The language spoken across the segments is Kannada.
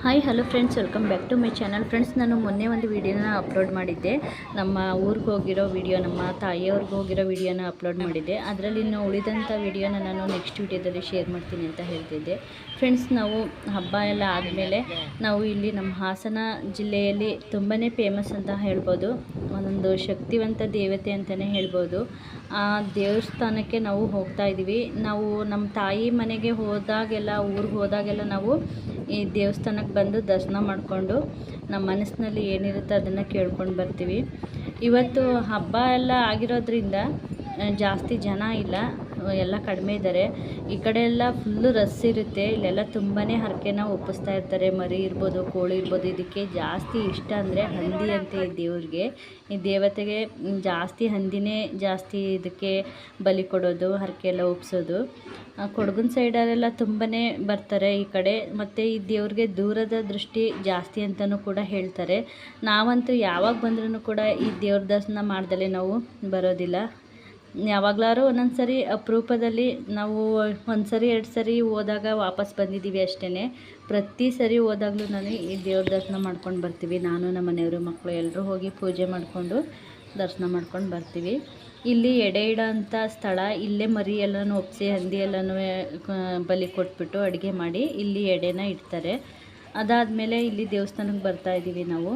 Hi hello friends, welcome back to my channel. Friends, ನಾನು ಮೊನ್ನೆ ಒಂದು ವೀಡಿಯೋನ ಅಪ್ಲೋಡ್ ಮಾಡಿದ್ದೆ. ನಮ್ಮ ಊರಿಗೆ ಹೋಗಿರೋ ವಿಡಿಯೋ, ನಮ್ಮ ತಾಯಿಯವ್ರಿಗೆ ಹೋಗಿರೋ ವಿಡಿಯೋನ ಅಪ್ಲೋಡ್ ಮಾಡಿದ್ದೆ. ಅದರಲ್ಲಿ ಇನ್ನು ಉಳಿದಂಥ ವಿಡಿಯೋನ ನಾನು ನೆಕ್ಸ್ಟ್ ವಿಡಿಯೋದಲ್ಲಿ ಶೇರ್ ಮಾಡ್ತೀನಿ ಅಂತ ಹೇಳ್ತಿದ್ದೆ. ಫ್ರೆಂಡ್ಸ್, ನಾವು ಹಬ್ಬ ಎಲ್ಲ ಆದಮೇಲೆ ನಾವು ಇಲ್ಲಿ ನಮ್ಮ ಹಾಸನ ಜಿಲ್ಲೆಯಲ್ಲಿ ತುಂಬಾ ಫೇಮಸ್ ಅಂತ ಹೇಳ್ಬೋದು. ಒಂದೊಂದು ಶಕ್ತಿವಂತ ದೇವತೆ ಅಂತಲೇ ಹೇಳ್ಬೋದು. ಆ ದೇವಸ್ಥಾನಕ್ಕೆ ನಾವು ಹೋಗ್ತಾ ಇದ್ದೀವಿ. ನಾವು ನಮ್ಮ ತಾಯಿ ಮನೆಗೆ ಹೋದಾಗೆಲ್ಲ, ಊರಿಗೆ ಹೋದಾಗೆಲ್ಲ ನಾವು ಈ ದೇವಸ್ಥಾನಕ್ಕೆ ಬಂದು ದರ್ಶನ ಮಾಡಿಕೊಂಡು ನಮ್ಮ ಮನಸ್ಸಿನಲ್ಲಿ ಏನಿರುತ್ತೆ ಅದನ್ನು ಕೇಳ್ಕೊಂಡು ಬರ್ತೀವಿ. ಇವತ್ತು ಹಬ್ಬ ಎಲ್ಲ ಆಗಿರೋದ್ರಿಂದ ಜಾಸ್ತಿ ಜನ ಇಲ್ಲ, ಎಲ್ಲ ಕಡಿಮೆ ಇದ್ದಾರೆ. ಈ ಕಡೆ ಎಲ್ಲ ಫುಲ್ಲು ರಸ್ ಇರುತ್ತೆ. ಇಲ್ಲೆಲ್ಲ ತುಂಬಾ ಹರಕೆನ ಒಪ್ಪಿಸ್ತಾ ಇರ್ತಾರೆ. ಮರಿ ಇರ್ಬೋದು, ಕೋಳಿ ಇರ್ಬೋದು. ಇದಕ್ಕೆ ಜಾಸ್ತಿ ಇಷ್ಟ ಅಂದರೆ ಹಂದಿ ಅಂತ ಈ ದೇವ್ರಿಗೆ, ಈ ದೇವತೆಗೆ ಜಾಸ್ತಿ ಹಂದಿನೇ ಜಾಸ್ತಿ ಇದಕ್ಕೆ ಬಲಿ ಕೊಡೋದು, ಹರಕೆ ಎಲ್ಲ ಒಪ್ಪಿಸೋದು. ಕೊಡಗಿನ ಸೈಡಲ್ಲೆಲ್ಲ ತುಂಬಾ ಬರ್ತಾರೆ ಈ ಕಡೆ. ಮತ್ತು ಈ ದೇವ್ರಿಗೆ ದೂರದ ದೃಷ್ಟಿ ಜಾಸ್ತಿ ಅಂತಲೂ ಕೂಡ ಹೇಳ್ತಾರೆ. ನಾವಂತೂ ಯಾವಾಗ ಬಂದ್ರೂ ಕೂಡ ಈ ದೇವ್ರ ದರ್ಶನ ಮಾಡ್ದಲೇ ನಾವು ಬರೋದಿಲ್ಲ. ಯಾವಾಗಲಾರು ಒಂದೊಂದು ಸರಿ ಅಪರೂಪದಲ್ಲಿ ನಾವು ಒಂದು ಸರಿ 2 ಸರಿ ಹೋದಾಗ ವಾಪಸ್ ಬಂದಿದ್ದೀವಿ ಅಷ್ಟೇ. ಪ್ರತಿ ಸರಿ ಹೋದಾಗಲೂ ನಾನು ಈ ದೇವ್ರ ದರ್ಶನ ಮಾಡ್ಕೊಂಡು ಬರ್ತೀವಿ. ನಾನು ನಮ್ಮ ಮನೆಯವರು, ಮಕ್ಕಳು ಎಲ್ಲರೂ ಹೋಗಿ ಪೂಜೆ ಮಾಡಿಕೊಂಡು ದರ್ಶನ ಮಾಡ್ಕೊಂಡು ಬರ್ತೀವಿ. ಇಲ್ಲಿ ಎಡೆ ಇಡೋ ಅಂಥ ಸ್ಥಳ. ಇಲ್ಲೇ ಮರಿ ಎಲ್ಲನೂ ಒಪ್ಪಿಸಿ, ಹಂದಿ ಎಲ್ಲನೂ ಬಲಿ ಕೊಟ್ಬಿಟ್ಟು ಅಡುಗೆ ಮಾಡಿ ಇಲ್ಲಿ ಎಡೆನ ಇಡ್ತಾರೆ. ಅದಾದಮೇಲೆ ಇಲ್ಲಿ ದೇವಸ್ಥಾನಕ್ಕೆ ಬರ್ತಾ ಇದ್ದೀವಿ ನಾವು.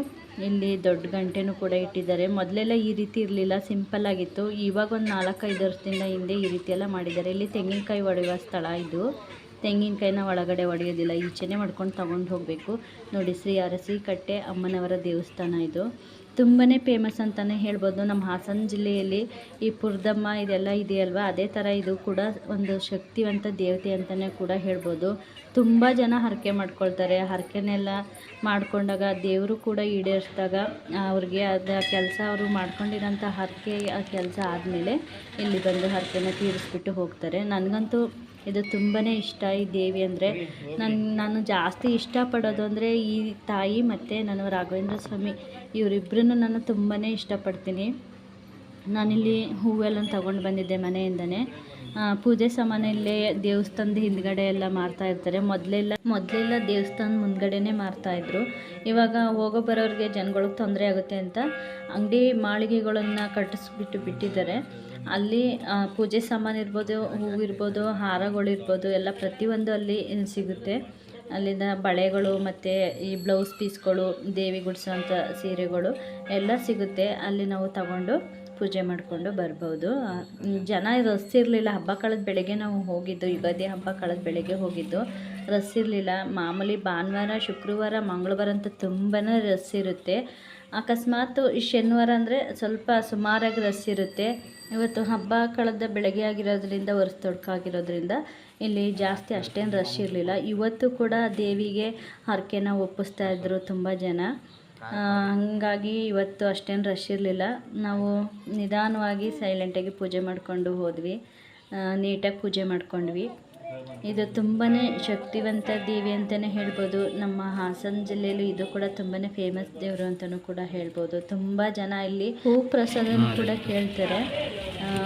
ಇಲ್ಲಿ ದೊಡ್ಡ ಗಂಟೆನೂ ಕೂಡ ಇಟ್ಟಿದ್ದಾರೆ. ಮೊದಲೆಲ್ಲ ಈ ರೀತಿ ಇರಲಿಲ್ಲ, ಸಿಂಪಲ್ ಆಗಿತ್ತು. ಇವಾಗ ಒಂದು 4-5 ವರ್ಷದಿಂದ ಹಿಂದೆ ಈ ರೀತಿ ಎಲ್ಲ ಮಾಡಿದ್ದಾರೆ. ಇಲ್ಲಿ ತೆಂಗಿನಕಾಯಿ ಒಡೆಯುವ ಸ್ಥಳ ಇದು. ತೆಂಗಿನಕಾಯಿನ ಒಳಗಡೆ ಒಡೆಯೋದಿಲ್ಲ, ಈಚೆನೇ ಮಾಡ್ಕೊಂಡು ತೊಗೊಂಡು ಹೋಗಬೇಕು. ನೋಡಿ, ಶ್ರೀ ಅರಸೀಕಟ್ಟೆ ಅಮ್ಮನವರ ದೇವಸ್ಥಾನ ಇದು. ತುಂಬಾ ಫೇಮಸ್ ಅಂತಲೇ ಹೇಳ್ಬೋದು. ನಮ್ಮ ಹಾಸನ ಜಿಲ್ಲೆಯಲ್ಲಿ ಈ ಪುರದಮ್ಮ ಇದೆಲ್ಲ ಇದೆಯಲ್ವ, ಅದೇ ಥರ ಇದು ಕೂಡ ಒಂದು ಶಕ್ತಿವಂತ ದೇವತೆ ಅಂತಲೇ ಕೂಡ ಹೇಳ್ಬೋದು. ತುಂಬ ಜನ ಹರಕೆ ಮಾಡ್ಕೊಳ್ತಾರೆ. ಹರಕೆನೆಲ್ಲ ಮಾಡ್ಕೊಂಡಾಗ ದೇವರು ಕೂಡ ಈಡೇರಿಸಿದಾಗ ಅವ್ರಿಗೆ ಅದು ಕೆಲಸ, ಅವರು ಮಾಡ್ಕೊಂಡಿರೋಂಥ ಹರಕೆ ಆ ಕೆಲಸ ಆದಮೇಲೆ ಇಲ್ಲಿ ಬಂದು ಹರಕೆನ ತೀರಿಸ್ಬಿಟ್ಟು ಹೋಗ್ತಾರೆ. ನನಗಂತೂ ಇದು ತುಂಬಾ ಇಷ್ಟ, ಈ ದೇವಿ ಅಂದರೆ. ನಾನು ಜಾಸ್ತಿ ಇಷ್ಟಪಡೋದು ಅಂದರೆ ಈ ತಾಯಿ ಮತ್ತು ನಾನು ರಾಘವೇಂದ್ರ ಸ್ವಾಮಿ, ಇವರಿಬ್ಬರನ್ನು ನಾನು ತುಂಬಾ ಇಷ್ಟಪಡ್ತೀನಿ. ನಾನಿಲ್ಲಿ ಹೂವೆಲ್ಲ ತಗೊಂಡು ಬಂದಿದ್ದೆ ಮನೆಯಿಂದನೇ. ಪೂಜೆ ಸಾಮಾನೆಲ್ಲೇ ದೇವಸ್ಥಾನದ ಹಿಂದ್ಗಡೆ ಎಲ್ಲ ಮಾರ್ತಾಯಿರ್ತಾರೆ. ಮೊದಲೆಲ್ಲ ದೇವಸ್ಥಾನ ಮುಂದ್ಗಡೆನೇ ಮಾರ್ತಾಯಿದ್ರು. ಇವಾಗ ಹೋಗೋ ಬರೋರಿಗೆ ಜನಗಳಿಗೆ ತೊಂದರೆ ಆಗುತ್ತೆ ಅಂತ ಅಂಗಡಿ ಮಾಳಿಗೆಗಳನ್ನು ಬಿಟ್ಟಿದ್ದಾರೆ. ಅಲ್ಲಿ ಪೂಜೆ ಸಾಮಾನು ಇರ್ಬೋದು, ಹೂವು ಇರ್ಬೋದು, ಹಾರಗಳಿರ್ಬೋದು, ಎಲ್ಲ ಪ್ರತಿಯೊಂದು ಅಲ್ಲಿ ಸಿಗುತ್ತೆ. ಅಲ್ಲಿಂದ ಬಳೆಗಳು ಮತ್ತು ಈ ಬ್ಲೌಸ್ ಪೀಸ್ಗಳು, ದೇವಿ ಗುಡಿಸೋಂಥ ಸೀರೆಗಳು ಎಲ್ಲ ಸಿಗುತ್ತೆ. ಅಲ್ಲಿ ನಾವು ತಗೊಂಡು ಪೂಜೆ ಮಾಡಿಕೊಂಡು ಬರ್ಬೋದು. ಜನ ರಸ್ ಇರಲಿಲ್ಲ. ಹಬ್ಬ ಕಳೆದ ಬೆಳಗ್ಗೆ ನಾವು ಹೋಗಿದ್ದು, ಯುಗಾದಿ ಹಬ್ಬ ಕಳೆದ ಬೆಳಗ್ಗೆ ಹೋಗಿದ್ದು. ರಸ್ ಇರಲಿಲ್ಲ. ಮಾಮೂಲಿ ಭಾನುವಾರ, ಶುಕ್ರವಾರ, ಮಂಗಳವಾರ ಅಂತ ತುಂಬಾ ರಸ್ ಇರುತ್ತೆ. ಅಕಸ್ಮಾತ್ ಈ ಶನಿವಾರ ಅಂದರೆ ಸ್ವಲ್ಪ ಸುಮಾರಾಗಿ ರಸ್ ಇರುತ್ತೆ. ಇವತ್ತು ಹಬ್ಬ ಕಳೆದ ಬೆಳಗ್ಗೆ ಆಗಿರೋದ್ರಿಂದ, ವರ್ಷ ತೊಡಕಾಗಿರೋದ್ರಿಂದ ಇಲ್ಲಿ ಜಾಸ್ತಿ ಅಷ್ಟೇನು ರಶ್ ಇರಲಿಲ್ಲ. ಇವತ್ತು ಕೂಡ ದೇವಿಗೆ ಹರಕೆನ ಒಪ್ಪಿಸ್ತಾ ಇದ್ದರು ತುಂಬ ಜನ. ಹಾಗಾಗಿ ಇವತ್ತು ಅಷ್ಟೇನು ರಶ್ ಇರಲಿಲ್ಲ. ನಾವು ನಿಧಾನವಾಗಿ ಸೈಲೆಂಟಾಗಿ ಪೂಜೆ ಮಾಡಿಕೊಂಡು ಹೋದ್ವಿ. ನೀಟಾಗಿ ಪೂಜೆ ಮಾಡ್ಕೊಂಡ್ವಿ. ಇದು ತುಂಬಾ ಶಕ್ತಿವಂತ ದೇವಿ ಅಂತಲೇ ಹೇಳ್ಬೋದು. ನಮ್ಮ ಹಾಸನ ಜಿಲ್ಲೆಯಲ್ಲೂ ಇದು ಕೂಡ ತುಂಬಾ ಫೇಮಸ್ ದೇವರು ಅಂತಲೂ ಕೂಡ ಹೇಳ್ಬೋದು. ತುಂಬ ಜನ ಇಲ್ಲಿ ಹೂ ಪ್ರಸಾದನೂ ಕೂಡ ಕೇಳ್ತಾರೆ.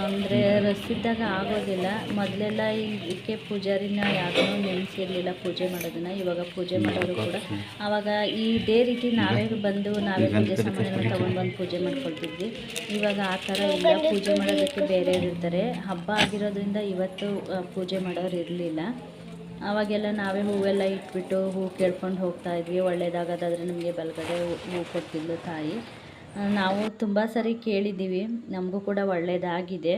ಅಂದರೆ ರಸಿದ್ದಾಗ ಆಗೋದಿಲ್ಲ. ಮೊದಲೆಲ್ಲ ಇದಕ್ಕೆ ಪೂಜಾರಿನ ಯಾರನ್ನೂ ನೆನೆಸಿರಲಿಲ್ಲ ಪೂಜೆ ಮಾಡೋದನ್ನು. ಇವಾಗ ಪೂಜೆ ಮಾಡೋರು ಕೂಡ ಆವಾಗ ಇದೇ ರೀತಿ ನಾವೇ ಪೂಜೆ ಸಾಮಾನೆಲ್ಲ ತೊಗೊಂಡು ಬಂದು ಪೂಜೆ ಮಾಡ್ಕೊಳ್ತಿದ್ವಿ. ಇವಾಗ ಆ ಥರ ಇಲ್ಲ. ಪೂಜೆ ಮಾಡೋದಕ್ಕೆ ಬೇರೆ ಇರ್ತಾರೆ. ಹಬ್ಬ ಆಗಿರೋದ್ರಿಂದ ಇವತ್ತು ಪೂಜೆ ಮಾಡೋರು ಇರಲಿಲ್ಲ. ಆವಾಗೆಲ್ಲ ನಾವೇ ಹೂವೆಲ್ಲ ಇಟ್ಬಿಟ್ಟು ಹೂ ಕೇಳ್ಕೊಂಡು ಹೋಗ್ತಾ ಇದ್ವಿ. ಒಳ್ಳೇದಾಗೋದಾದರೆ ನಮಗೆ ಬಲಗಡೆ ಹೂ ಕೊಡ್ತಿದ್ಲು ತಾಯಿ. ನಾವು ತುಂಬ ಸರಿ ಕೇಳಿದ್ದೀವಿ, ನಮಗೂ ಕೂಡ ಒಳ್ಳೆಯದಾಗಿದೆ.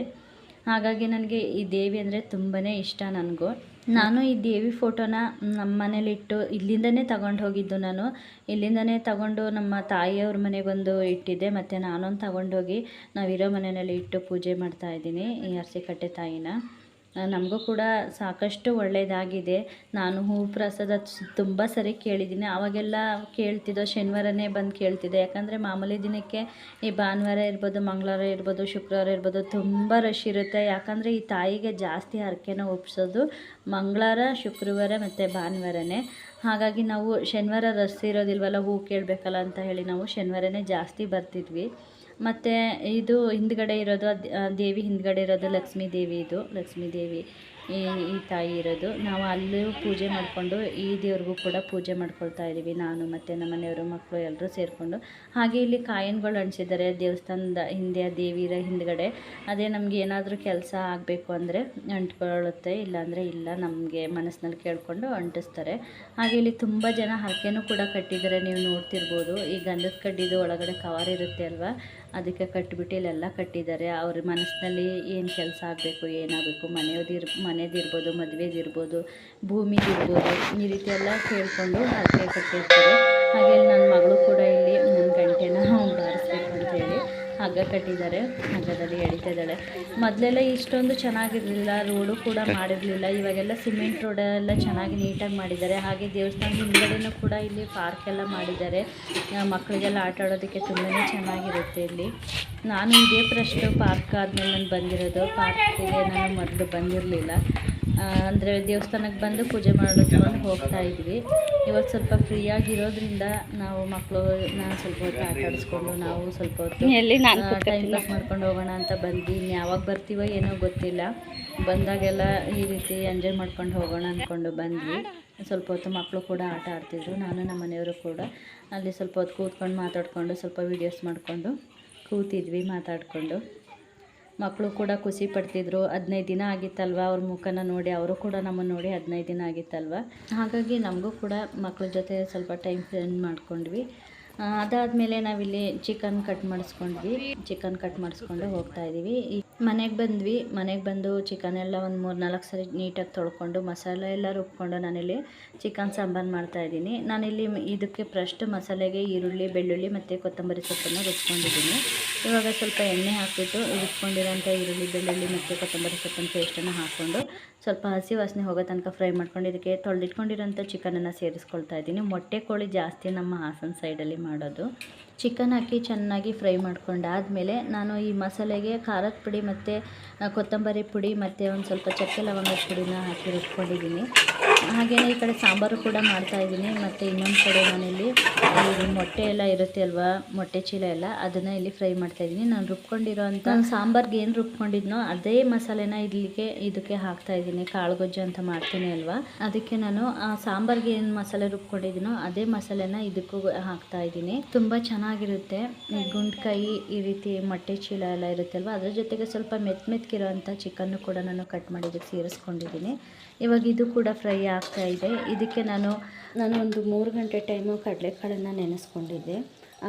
ಹಾಗಾಗಿ ನನಗೆ ಈ ದೇವಿ ಅಂದರೆ ತುಂಬಾ ಇಷ್ಟ ನನಗೂ. ನಾನು ಈ ದೇವಿ ಫೋಟೋನ ನಮ್ಮ ಮನೇಲಿಟ್ಟು ಇಲ್ಲಿಂದನೇ ತಗೊಂಡು ಹೋಗಿದ್ದು. ನಾನು ಇಲ್ಲಿಂದನೇ ತಗೊಂಡು ನಮ್ಮ ತಾಯಿಯವ್ರ ಮನೆಗೊಂದು ಇಟ್ಟಿದ್ದೆ. ಮತ್ತು ನಾನೊಂದು ತಗೊಂಡೋಗಿ ನಾವಿರೋ ಮನೆಯಲ್ಲಿ ಇಟ್ಟು ಪೂಜೆ ಮಾಡ್ತಾಯಿದ್ದೀನಿ ಈ ಅರಸೀಕಟ್ಟೆ ತಾಯಿನ. ನಮಗೂ ಕೂಡ ಸಾಕಷ್ಟು ಒಳ್ಳೆಯದಾಗಿದೆ. ನಾನು ಹೂ ಪ್ರಸಾದ ತುಂಬ ಸರಿ ಕೇಳಿದ್ದೀನಿ. ಆವಾಗೆಲ್ಲ ಕೇಳ್ತಿದ್ದೋ ಶನಿವಾರನೇ ಬಂದು ಕೇಳ್ತಿದ್ದೆ. ಯಾಕಂದರೆ ಮಾಮೂಲಿ ದಿನಕ್ಕೆ ಈ ಭಾನುವಾರ ಇರ್ಬೋದು, ಮಂಗಳವಾರ ಇರ್ಬೋದು, ಶುಕ್ರವಾರ ಇರ್ಬೋದು ತುಂಬ ರಶ್ ಇರುತ್ತೆ. ಯಾಕಂದರೆ ಈ ತಾಯಿಗೆ ಜಾಸ್ತಿ ಹರಕೆನ ಒಪ್ಪಿಸೋದು ಮಂಗಳವಾರ, ಶುಕ್ರವಾರ ಮತ್ತು ಭಾನುವಾರನೇ. ಹಾಗಾಗಿ ನಾವು ಶನಿವಾರ ರಶ್ ಇರೋದಿಲ್ವಲ್ಲ, ಹೂ ಕೇಳಬೇಕಲ್ಲ ಅಂತ ಹೇಳಿ ನಾವು ಶನಿವಾರನೇ ಜಾಸ್ತಿ ಬರ್ತಿದ್ವಿ. ಮತ್ತು ಇದು ಹಿಂದ್ಗಡೆ ಇರೋದು ದೇವಿ ಹಿಂದ್ಗಡೆ ಇರೋದು ಲಕ್ಷ್ಮೀ ದೇವಿ. ಇದು ಲಕ್ಷ್ಮೀ ದೇವಿ ಈ ತಾಯಿ ಇರೋದು. ನಾವು ಅಲ್ಲೂ ಪೂಜೆ ಮಾಡಿಕೊಂಡು ಈ ದೇವ್ರಿಗೂ ಕೂಡ ಪೂಜೆ ಮಾಡ್ಕೊಳ್ತಾ ಇದ್ದೀವಿ, ನಾನು ಮತ್ತು ನಮ್ಮ ಮನೆಯವರು ಮಕ್ಕಳು ಎಲ್ಲರೂ ಸೇರಿಕೊಂಡು. ಹಾಗೆ ಇಲ್ಲಿ ಕಾಯಿನ್ಗಳು ಅಂಟಿಸಿದ್ದಾರೆ ದೇವಸ್ಥಾನದ ಹಿಂದೆ, ದೇವಿರ ಹಿಂದ್ಗಡೆ. ಅದೇ ನಮಗೆ ಏನಾದರೂ ಕೆಲಸ ಆಗಬೇಕು ಅಂದರೆ ಅಂಟ್ಕೊಳ್ಳುತ್ತೆ, ಇಲ್ಲಾಂದರೆ ಇಲ್ಲ, ನಮಗೆ ಮನಸ್ಸಿನಲ್ಲಿ ಕೇಳಿಕೊಂಡು ಅಂಟಿಸ್ತಾರೆ. ಹಾಗೆ ಇಲ್ಲಿ ತುಂಬ ಜನ ಹರಕೆನೂ ಕೂಡ ಕಟ್ಟಿದ್ದಾರೆ, ನೀವು ನೋಡ್ತಿರ್ಬೋದು. ಈ ಗಂಧದ ಕಡ್ಡಿದು ಒಳಗಡೆ ಕವರ್ ಇರುತ್ತೆ ಅಲ್ವಾ, ಅದಕ್ಕೆ ಕಟ್ಟಿಬಿಟ್ಟು ಇಲ್ಲೆಲ್ಲ ಕಟ್ಟಿದ್ದಾರೆ. ಅವ್ರ ಮನಸ್ಸಿನಲ್ಲಿ ಏನು ಕೆಲಸ ಆಗಬೇಕು, ಏನಾಗಬೇಕು, ಮನೆದಿರ್ಬೋದು, ಮದುವೆದಿರ್ಬೋದು, ಭೂಮಿದಿರ್ಬೋದು, ಈ ರೀತಿ ಎಲ್ಲ ಕೇಳಿಕೊಂಡು ಹರಕೆ ಕಟ್ಟಿರ್ತಾರೆ. ಹಾಗೆ ನನ್ನ ಮಗಳು ಕೂಡ ಇಲ್ಲಿ ನನ್ನ ಗಂಟೆನ ಬಾರಿಸ್ಬೇಕು ಅಂತೇಳಿ ಹಗ್ಗ ಕಟ್ಟಿದ್ದಾರೆ, ಹಗ್ಗದಲ್ಲಿ ಎಳಿತಾ ಇದ್ದಾಳೆ. ಮೊದಲೆಲ್ಲ ಇಷ್ಟೊಂದು ಚೆನ್ನಾಗಿರಲಿಲ್ಲ, ರೋಡು ಕೂಡ ಮಾಡಿರಲಿಲ್ಲ. ಇವಾಗೆಲ್ಲ ಸಿಮೆಂಟ್ ರೋಡೆಲ್ಲ ಚೆನ್ನಾಗಿ ನೀಟಾಗಿ ಮಾಡಿದ್ದಾರೆ. ಹಾಗೆ ದೇವಸ್ಥಾನದ ಹಿಂದ್ಗಡೆನೂ ಕೂಡ ಇಲ್ಲಿ ಪಾರ್ಕ್ ಎಲ್ಲ ಮಾಡಿದ್ದಾರೆ, ಮಕ್ಕಳಿಗೆಲ್ಲ ಆಟ ಆಡೋದಕ್ಕೆ ತುಂಬಾ ಚೆನ್ನಾಗಿರುತ್ತೆ ಇಲ್ಲಿ. ನಾನು ಇದೇ ಫಸ್ಟ್ ಪಾರ್ಕ್ ಆದಮೇಲೆ ನಾನು ಬಂದಿರೋದು, ಪಾರ್ಕಿಗೆ ನಾನು ಮೊದಲು ಬಂದಿರಲಿಲ್ಲ. ಅಂದರೆ ದೇವಸ್ಥಾನಕ್ಕೆ ಬಂದು ಪೂಜೆ ಮಾಡಿಸ್ಕೊಂಡು ಹೋಗ್ತಾ ಇದ್ವಿ. ಇವಾಗ ಸ್ವಲ್ಪ ಫ್ರೀಯಾಗಿರೋದ್ರಿಂದ ನಾವು ಮಕ್ಕಳನ್ನ ಸ್ವಲ್ಪ ಹೊತ್ತು ಆಟ ಆಡಿಸ್ಕೊಂಡು ನಾವು ಸ್ವಲ್ಪ ಹೊತ್ತು ಟೈಮ್ ಪಾಸ್ ಮಾಡ್ಕೊಂಡು ಹೋಗೋಣ ಅಂತ ಬಂದ್ವಿ. ಯಾವಾಗ ಬರ್ತೀವೋ ಏನೋ ಗೊತ್ತಿಲ್ಲ, ಬಂದಾಗೆಲ್ಲ ಈ ರೀತಿ ಎಂಜಾಯ್ ಮಾಡ್ಕೊಂಡು ಹೋಗೋಣ ಅಂದ್ಕೊಂಡು ಬಂದ್ವಿ. ಸ್ವಲ್ಪ ಹೊತ್ತು ಮಕ್ಕಳು ಕೂಡ ಆಟ ಆಡ್ತಿದ್ರು, ನಾನು ನಮ್ಮ ಮನೆಯವರು ಕೂಡ ಅಲ್ಲಿ ಸ್ವಲ್ಪ ಹೊತ್ತು ಕೂತ್ಕೊಂಡು ಮಾತಾಡಿಕೊಂಡು ಸ್ವಲ್ಪ ವೀಡಿಯೋಸ್ ಮಾಡಿಕೊಂಡು ಕೂತಿದ್ವಿ ಮಾತಾಡಿಕೊಂಡು. ಮಕ್ಕಳು ಕೂಡ ಖುಷಿ ಪಡ್ತಿದ್ರು, 15 ದಿನ ಆಗಿತ್ತಲ್ವ ಅವ್ರ ಮುಖನ ನೋಡಿ, ಅವರು ಕೂಡ ನಮ್ಮನ್ನು ನೋಡಿ 15 ದಿನ ಆಗಿತ್ತಲ್ವ, ಹಾಗಾಗಿ ನಮಗೂ ಕೂಡ ಮಕ್ಕಳ ಜೊತೆ ಸ್ವಲ್ಪ ಟೈಮ್ ಸ್ಪೆಂಡ್ ಮಾಡ್ಕೊಂಡ್ವಿ. ಅದಾದಮೇಲೆ ನಾವಿಲ್ಲಿ ಚಿಕನ್ ಕಟ್ ಮಾಡಿಸ್ಕೊಂಡು ಹೋಗ್ತಾಯಿದ್ದೀವಿ. ಮನೆಗೆ ಬಂದ್ವಿ. ಮನೆಗೆ ಬಂದು ಚಿಕನ್ ಎಲ್ಲ ಒಂದು 3-4 ಸರಿ ನೀಟಾಗಿ ತೊಳ್ಕೊಂಡು ಮಸಾಲೆ ಎಲ್ಲ ರುಬ್ಕೊಂಡು ನಾನಿಲ್ಲಿ ಚಿಕನ್ ಸಾಂಬಾರು ಮಾಡ್ತಾಯಿದ್ದೀನಿ. ನಾನಿಲ್ಲಿ ಇದಕ್ಕೆ ಫಸ್ಟ್ ಮಸಾಲೆಗೆ ಈರುಳ್ಳಿ, ಬೆಳ್ಳುಳ್ಳಿ ಮತ್ತು ಕೊತ್ತಂಬರಿ ಸೊಪ್ಪನ್ನು ರುಬ್ಕೊಂಡಿದ್ದೀನಿ. ಇವಾಗ ಸ್ವಲ್ಪ ಎಣ್ಣೆ ಹಾಕಿಬಿಟ್ಟು ರುಬ್ಕೊಂಡಿರೋಂಥ ಈರುಳ್ಳಿ, ಬೆಳ್ಳುಳ್ಳಿ ಮತ್ತು ಕೊತ್ತಂಬರಿ ಸೊಪ್ಪಿನ ಪೇಸ್ಟನ್ನು ಹಾಕ್ಕೊಂಡು ಸ್ವಲ್ಪ ಹಸಿ ವಾಸನೆ ಹೋಗೋ ತನಕ ಫ್ರೈ ಮಾಡ್ಕೊಂಡು ಇದಕ್ಕೆ ತೊಳೆದಿಟ್ಕೊಂಡಿರೋಂಥ ಚಿಕನನ್ನು ಸೇರಿಸ್ಕೊಳ್ತಾ ಇದ್ದೀನಿ. ಮೊಟ್ಟೆ ಕೋಳಿ ಜಾಸ್ತಿ ನಮ್ಮ ಹಾಸನ ಸೈಡಲ್ಲಿ ಮಾಡೋದು. ಚಿಕನ್ ಹಾಕಿ ಚೆನ್ನಾಗಿ ಫ್ರೈ ಮಾಡ್ಕೊಂಡಾದಮೇಲೆ ನಾನು ಈ ಮಸಾಲೆಗೆ ಖಾರದ ಪುಡಿ ಮತ್ತು ಕೊತ್ತಂಬರಿ ಪುಡಿ ಮತ್ತು ಒಂದು ಸ್ವಲ್ಪ ಚಕ್ಕೆ ಲವಂಗದ ಪುಡಿನ ಹಾಕಿ ರುಬ್ಕೊಂಡಿದ್ದೀನಿ. ಹಾಗೆಯೇ ಈ ಕಡೆ ಸಾಂಬಾರು ಕೂಡ ಮಾಡ್ತಾಯಿದ್ದೀನಿ. ಮತ್ತು ಇನ್ನೊಂದು ಕಡೆ ನಾನಿಲ್ಲಿ ಈ ಮೊಟ್ಟೆ ಎಲ್ಲ ಇರುತ್ತೆ ಅಲ್ವಾ, ಮೊಟ್ಟೆ ಚೀಲ ಎಲ್ಲ, ಅದನ್ನು ಇಲ್ಲಿ ಫ್ರೈ ಮಾಡ್ತಾಯಿದ್ದೀನಿ. ನಾನು ರುಬ್ಕೊಂಡಿರೋ ಅಂಥ ಸಾಂಬಾರ್ಗೆ ಏನು ರುಬ್ಕೊಂಡಿದ್ನೋ ಅದೇ ಮಸಾಲೆನ ಇದಕ್ಕೆ ಹಾಕ್ತಾಯಿದ್ದೀನಿ. ಕಾಳುಗೊಜ್ಜು ಅಂತ ಮಾಡ್ತೀನಿ ಅಲ್ವಾ, ಅದಕ್ಕೆ ನಾನು ಆ ಸಾಂಬಾರ್ಗೆ ಏನು ಮಸಾಲೆ ರುಬ್ಕೊಂಡಿದ್ದೀನೋ ಅದೇ ಮಸಾಲೆನ ಇದಕ್ಕೂ ಹಾಕ್ತಾಯಿದ್ದೀನಿ. ತುಂಬ ಚೆನ್ನಾಗಿರುತ್ತೆ. ಈ ಗುಂಡ್ಕಾಯಿ, ಈ ರೀತಿ ಮೊಟ್ಟೆ ಚೀಲ ಎಲ್ಲ ಇರುತ್ತೆ ಅಲ್ವಾ, ಅದ್ರ ಜೊತೆಗೆ ಸ್ವಲ್ಪ ಮೆತ್ತಗಿರೋ ಅಂಥ ಚಿಕನ್ನು ಕೂಡ ನಾನು ಕಟ್ ಮಾಡಿ ಇದಕ್ಕೆ ಸೇರಿಸ್ಕೊಂಡಿದ್ದೀನಿ. ಇವಾಗ ಇದು ಕೂಡ ಫ್ರೈ ಆಗ್ತಾಯಿದೆ. ಇದಕ್ಕೆ ನಾನು ಒಂದು 3 ಗಂಟೆ ಟೈಮು ಕಡಲೆಕಾಳನ್ನು ನೆನೆಸ್ಕೊಂಡಿದ್ದೆ. ಆ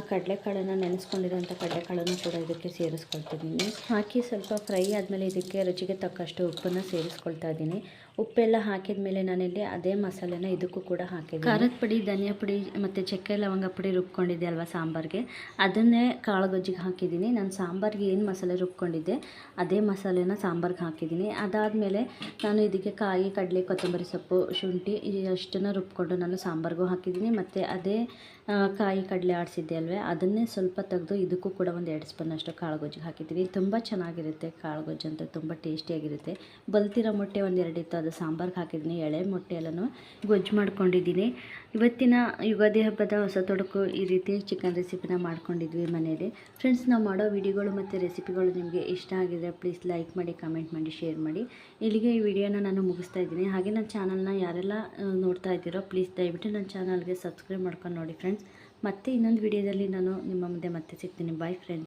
ನೆನೆಸ್ಕೊಂಡಿರೋಂಥ ಕಡಲೆಕಾಳನ್ನು ಕೂಡ ಇದಕ್ಕೆ ಸೇರಿಸ್ಕೊಳ್ತಿದ್ದೀನಿ. ಹಾಕಿ ಸ್ವಲ್ಪ ಫ್ರೈ ಆದಮೇಲೆ ಇದಕ್ಕೆ ರುಚಿಗೆ ತಕ್ಕಷ್ಟು ಉಪ್ಪನ್ನು ಸೇರಿಸ್ಕೊಳ್ತಾ ಇದ್ದೀನಿ. ಉಪ್ಪೆಲ್ಲ ಹಾಕಿದ ಮೇಲೆ ನಾನಿಲ್ಲಿ ಅದೇ ಮಸಾಲೆನ ಇದಕ್ಕೂ ಕೂಡ ಹಾಕಿದ್ದೀನಿ. ಖಾರದ ಪುಡಿ, ಧನಿಯಾ ಪುಡಿ ಮತ್ತು ಚಕ್ಕೆ ಲವಂಗ ಪುಡಿ ರುಬ್ಕೊಂಡಿದ್ದೆ ಅಲ್ವಾ ಸಾಂಬಾರಿಗೆ, ಅದನ್ನೇ ಕಾಳುಗೊಜ್ಜಿಗೆ ಹಾಕಿದ್ದೀನಿ. ನಾನು ಸಾಂಬಾರಿಗೆ ಏನು ಮಸಾಲೆ ರುಬ್ಕೊಂಡಿದ್ದೆ ಅದೇ ಮಸಾಲೆನ ಸಾಂಬಾರಿಗೆ ಹಾಕಿದ್ದೀನಿ. ಅದಾದಮೇಲೆ ನಾನು ಇದಕ್ಕೆ ಕಾಯಿ, ಕಡಲೆ, ಕೊತ್ತಂಬರಿ ಸೊಪ್ಪು, ಶುಂಠಿ ಅಷ್ಟನ್ನು ರುಬ್ಕೊಂಡು ನಾನು ಸಾಂಬಾರಿಗೂ ಹಾಕಿದ್ದೀನಿ. ಮತ್ತು ಅದೇ ಕಾಯಿ ಕಡಲೆ ಆಡಿಸಿದ್ದೆ ಅಲ್ವೇ, ಅದನ್ನೇ ಸ್ವಲ್ಪ ತೆಗೆದು ಇದಕ್ಕೂ ಕೂಡ ಒಂದು 2 ಸ್ಪೂನಷ್ಟು ಕಾಳುಗೊಜ್ಜಿಗೆ ಹಾಕಿದ್ದೀನಿ. ತುಂಬ ಚೆನ್ನಾಗಿರುತ್ತೆ ಕಾಳುಗೊಜ್ಜು ಅಂತ, ತುಂಬ ಟೇಸ್ಟಿಯಾಗಿರುತ್ತೆ. ಬಲ್ತಿರೋ ಮೊಟ್ಟೆ 1-2 ಇತ್ತು, ಅದು ಸಾಂಬಾರಿಗೆ ಹಾಕಿದ್ದೀನಿ. ಎಳೆ ಮೊಟ್ಟೆ ಎಲ್ಲನೂ ಗೊಜ್ಜು ಮಾಡ್ಕೊಂಡಿದ್ದೀನಿ. ಇವತ್ತಿನ ಯುಗಾದಿ ಹಬ್ಬದ ಹೊಸ ತೊಡಕು ಈ ರೀತಿ ಚಿಕನ್ ರೆಸಿಪಿನ ಮಾಡ್ಕೊಂಡಿದ್ವಿ ಮನೇಲಿ. ಫ್ರೆಂಡ್ಸ್, ನಾವು ಮಾಡೋ ವಿಡಿಯೋಗಳು ಮತ್ತು ರೆಸಿಪಿಗಳು ನಿಮಗೆ ಇಷ್ಟ ಆಗಿದೆ ಪ್ಲೀಸ್ ಲೈಕ್ ಮಾಡಿ, ಕಮೆಂಟ್ ಮಾಡಿ, ಶೇರ್ ಮಾಡಿ. ಇಲ್ಲಿಗೆ ಈ ವಿಡಿಯೋನ ನಾನು ಮುಗಿಸ್ತಾ ಇದ್ದೀನಿ. ಹಾಗೆ ನನ್ನ ಚಾನಲ್ನ ಯಾರೆಲ್ಲ ನೋಡ್ತಾ ಇದ್ದೀರೋ ಪ್ಲೀಸ್ ದಯವಿಟ್ಟು ನನ್ನ ಚಾನಲ್ಗೆ ಸಬ್ಸ್ಕ್ರೈಬ್ ಮಾಡ್ಕೊಂಡು ನೋಡಿ ಫ್ರೆಂಡ್ಸ್. ಮತ್ತೆ ಇನ್ನೊಂದು ವಿಡಿಯೋದಲ್ಲಿ ನಾನು ನಿಮ್ಮ ಮುಂದೆ ಮತ್ತೆ ಸಿಗ್ತೀನಿ. Bye friends.